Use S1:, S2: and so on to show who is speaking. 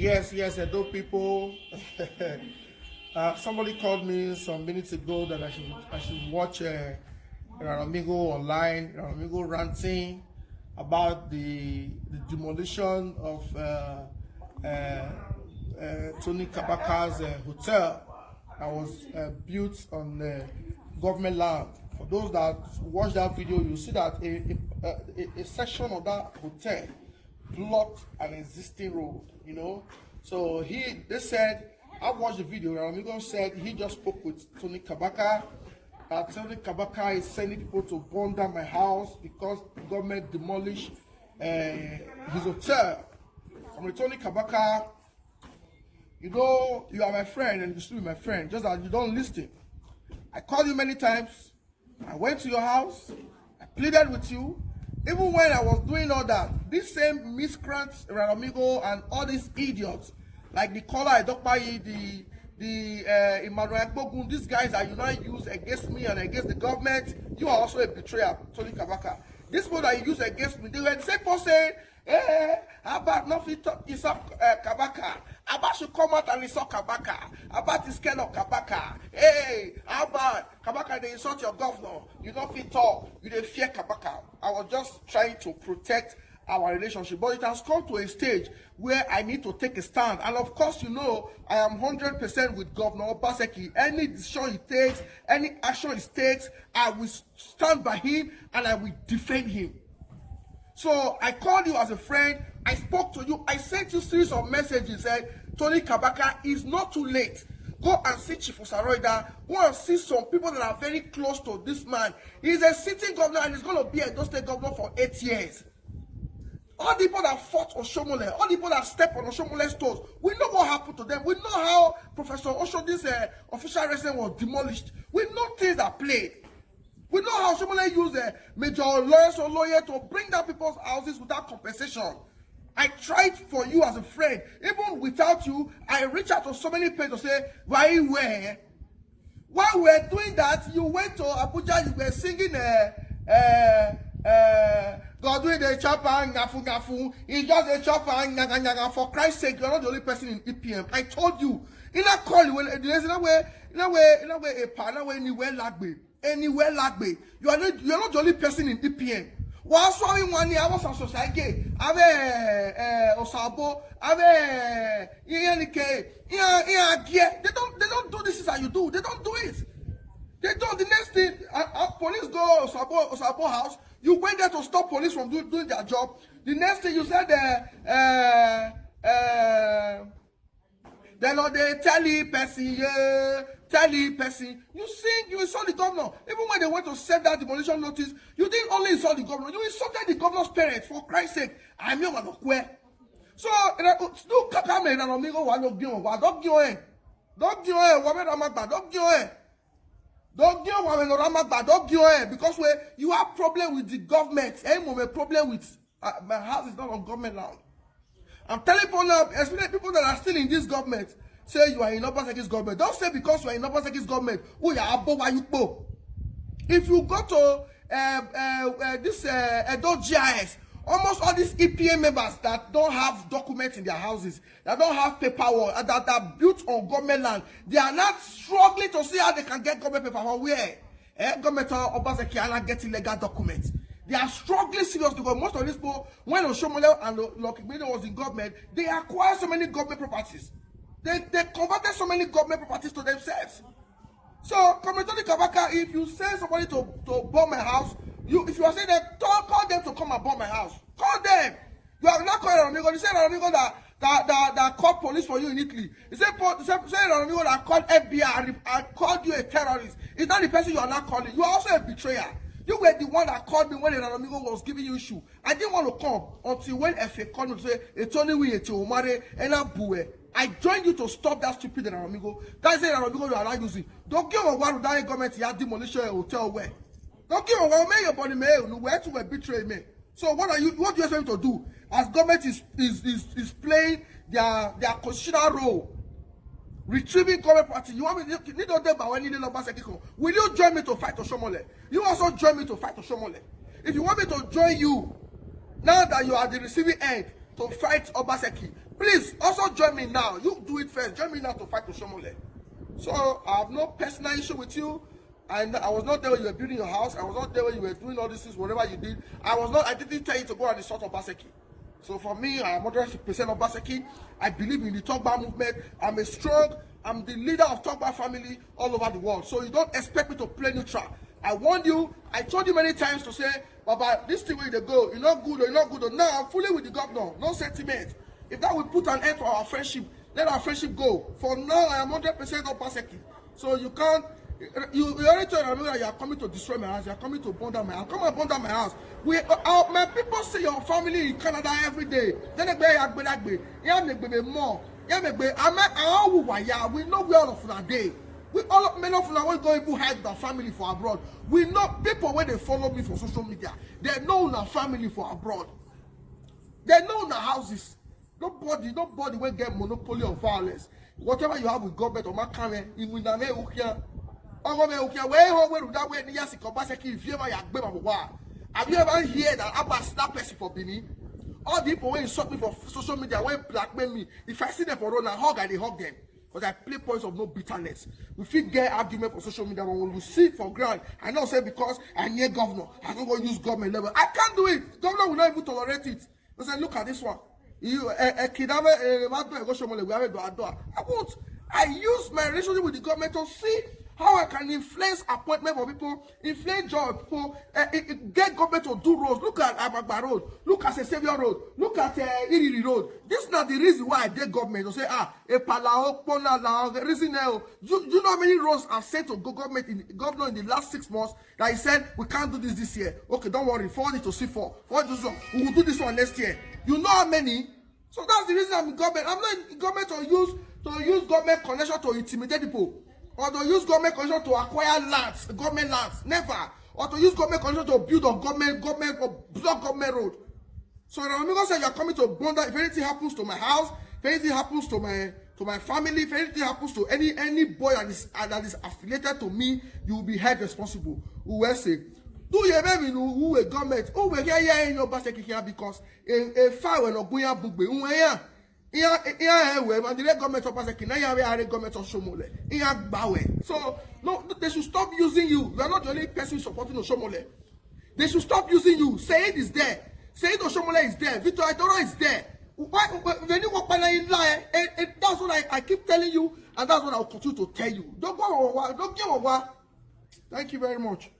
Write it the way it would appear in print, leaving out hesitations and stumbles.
S1: Yes, Edo people. Somebody called me some minutes ago that I should watch Amigo online, Amigo ranting about the demolition of Tony Kabaka's hotel that was built on government land. For those that watch that video, you see that a section of that hotel blocked an existing road, So they said, I watched the video, and Amigo said he just spoke with Tony Kabaka. Tony Kabaka is sending people to burn down my house because the government demolished his hotel. I'm with Tony Kabaka. You are my friend and you still be my friend, just that you don't listen. I called you many times. I went to your house. I pleaded with you. Even when I was doing all that, these same miscreants, Amigo, and all these idiots, like the caller Edokpayi, the Emmanuel Ekpogun, these guys that you now use against me and against the government, you are also a betrayer, Tony Kabaka. This people that you use against me, they were the same person saying, about nothing is Kabaka. About should come out and insult Kabaka. About is scared of Kabaka. Hey, about Kabaka, they insult your governor. You don't fit talk. You don't fear Kabaka. I was just trying to protect our relationship, but it has come to a stage where I need to take a stand. And of course, I am 100% with Governor Obaseki. Any decision he takes, any action he takes, I will stand by him and I will defend him. So I called you as a friend. I spoke to you. I sent you a series of messages. Said Tony Kabaka is not too late. Go and see Chief Osaroida. Go and see some people that are very close to this man. He's a sitting governor and he's going to be a Edo State governor for 8 years. All the people that fought Oshomole, all the people that stepped on Oshomole's toes, we know what happened to them. We know how Professor Oshodi's official residence was demolished. We know things that played. We know how Oshomole used Major Lawrence Oloye to bring down people's houses without compensation. I tried for you as a friend. Even without you, I reached out to so many people to say, while we were doing that, you went to Abuja, you were singing God with the chopper, ngafu. It's just a chopper, for Christ's sake, you're not the only person in EPM. I told you. In a call, there's no way, anywhere lagbe. You're not the only person in EPM. While swallowing 1 year, I was on society. Osabo, they don't do this as you do. They don't do it. They don't. The next thing, police go Osabo house. You went there to stop police from doing their job. The next thing you said, they tell the person, you insult the governor. Even when they went to send that demolition notice, you didn't only insult the governor, you insulted the governor's parents, for Christ's sake. I'm your man of where. So, no kakame na amigo wa no gyon wa don't because you have problem with the government. A problem with my house is not on government land. I'm telling people now, especially people that are still in this government, say you are in Obaseki's government. Don't say because you are in Obaseki's government, oh yeah, Abo. If you go to this Edo GIS, almost all these EPA members that don't have documents in their houses, that don't have paperwork, that are built on government land, they are not struggling to see how they can get government paperwork. Where? Government Obaseki are not getting legal documents. They are struggling seriously because most of these people, when Oshomole and Lokibino was in government, they acquired so many government properties. They converted so many government properties to themselves. So, Tony Kabaka, if you send somebody to bomb my house, if you are saying that, call them to come and bomb my house. Call them. You are not calling Amigo. You say Amigo that called police for you in Italy. You say Amigo that called FBI and called you a terrorist. It's not the person you are not calling. You are also a betrayer. You were the one that called me when Amigo was giving you issue. I didn't want to come until when FA called me to say, it's only we to Omare and Abue. I joined you to stop that stupid Amigo. That's it, Amigo, you are not using. Don't give a one with that government, you have demolished a hotel where. Don't give a one, man, your body, man, where to betray me. So what do you expect to do? As government is playing their constitutional role, retrieving government property. You want me to need to do about when you need to will you join me to fight Oshomole? You also join me to fight Oshomole. If you want me to join you, now that you are the receiving end, to fight Obaseki. Please also join me now. You do it first. Join me now to fight Oshomole. So I have no personal issue with you. I was not there when you were building your house. I was not there when you were doing all these things, whatever you did. I didn't tell you to go and insult Obaseki. So for me, I am 100% Obaseki. I believe in the Togba movement. I'm the leader of Togba family all over the world. So you don't expect me to play neutral. I warned you. I told you many times to say, Baba, this thing where they go, you're not good or you're not good. Or now I'm fully with the governor. No sentiment. If that will put an end to our friendship, let our friendship go. For now, I am 100% Obaseki. So you can't. You already told me that you are coming to destroy my house. You are coming to burn down my house. Come and burn down my house. My people see your family in Canada every day. Then they be more. We know where all of that day. Many of them will go even hide their family for abroad. We know people when they follow me for social media. They know our family for abroad. They know our houses. Nobody will get monopoly of violence. Whatever you have with government or Makame, you will never have you ever heard that Abba snap person for Bini? All the people when insult me for social media, when blackmail me, if I see them for run and hug, they hug them. Because I play points of no bitterness. We fit get argument for social media, but when we see it for ground, I not say because I'm near governor, I'm not going to use government level. I can't do it. Governor will not even tolerate it. I say, look at this one. I won't. I use my relationship with the government to see how I can influence appointment for people, influence job for get government to do roads. Look at Abagba Road, look at Savior Road, look at Iriri Road. This is not the reason why I get government to say reason now. You know how many roads are sent to government governor in the last 6 months that he said we can't do this year. Okay, don't worry, forward it to C4. Forward this one. We will do this one next year. You know how many? So that's the reason I'm in government. I'm not in government to use government connection to intimidate people. Or to use government connection to acquire lands, government lands, never. Or to use government connection to build a government or block government road. So Ramiro said you're coming to Bonda. If anything happens to my house, if anything happens to my family, if anything happens to any boy that is affiliated to me, you will be held responsible. Who will say, do you ever know who a government? Oh, we're here in your basket here because a fire when going up book be government so no, they should stop using you. You are not the only person supporting Oshomole. They should stop using you. Said is there. Said Oshomole is there. Victor Adoro is there. When you walk by lie, that's what I keep telling you, and that's what I'll continue to tell you. Don't go over. Don't give over. Thank you very much.